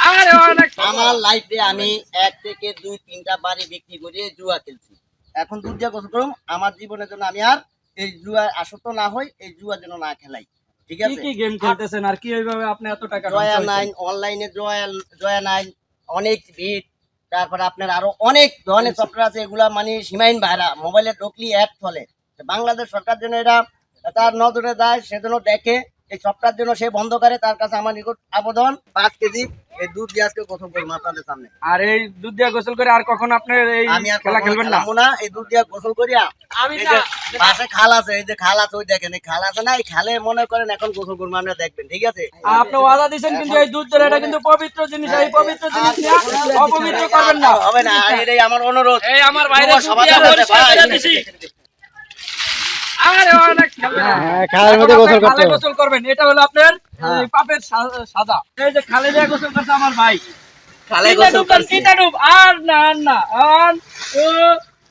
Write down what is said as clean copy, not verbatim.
আমার লাইফে আমি 1 থেকে 2-3টা বাড়ি বিক্রি করে জুয়া খেলছি। এখন দুধ দিয়া গোসল করুম, আমার জীবনের জন্য আমি আর এই জুয়া আসক্ত না হই, এই জুয়া যেন না খেলাই। ঠিক কি আছে? কি গেম খেলতেছেন আর কি এইভাবে আপনি এত টাকা জয়া ধ্বংস হয়েছেন? 9 অনলাইনে জয়া 9 অনেক ভিড, তারপরে আপনার আরো অনেক ধরনের সফটওয়্যার আছে, এগুলা মানে সীমাহীন ভাড়া মোবাইলে ঢুকলি অ্যাড চলে। বাংলাদেশ সরকার যেন এটা তার নজরে যায়, সেজন্য দেখে এই সফটওয়্যার জন্য সে বন্ধ করে। তার কাছে আমার নিকট আবেদন 5 কেজি এই দুধ দিয়ে আজকে গোসল করবো আপনাদের সামনে। আর এই দুধ দিয়া গোসল করে আর কখন আপনি এই আমি আর খেলা খেলবেন না? খেলবো না। এই দুধ দিয়ে গোসল করিয়া আমি এই যে পাশে খাল আছে, এই যে খাল আছে, ওই দেখেন এই খাল আছে না, এই খালে মনে করেন এখন গোসল করবো, আমরা দেখবেন। ঠিক আছে? আপনি ওয়াদা দিবেন কিন্তু এই দুধ ধরে এটা কিন্তু পবিত্র জিনিস, এই পবিত্র জিনিস নিয়ে অপবিত্র করবেন না। হবে না, এটাই আমার অনুরোধ। এই আমার বাইরে সবার দুধ দিয়া কাছে পরিষ্কার ভাই। করে দিছি। আরে অনেক খেলবেন না। খালের মধ্যে গোসল করতে খালে হবে। গোসল করবেন, এটা হলো আপনার এই পাপের সাজা। এই যে খালে দিয়ে গোসল করছে আমার ভাই, খালে তিনটা গোসল ডুব দেন, করছি। তিনটা ডুব, আর না আর না, আর ও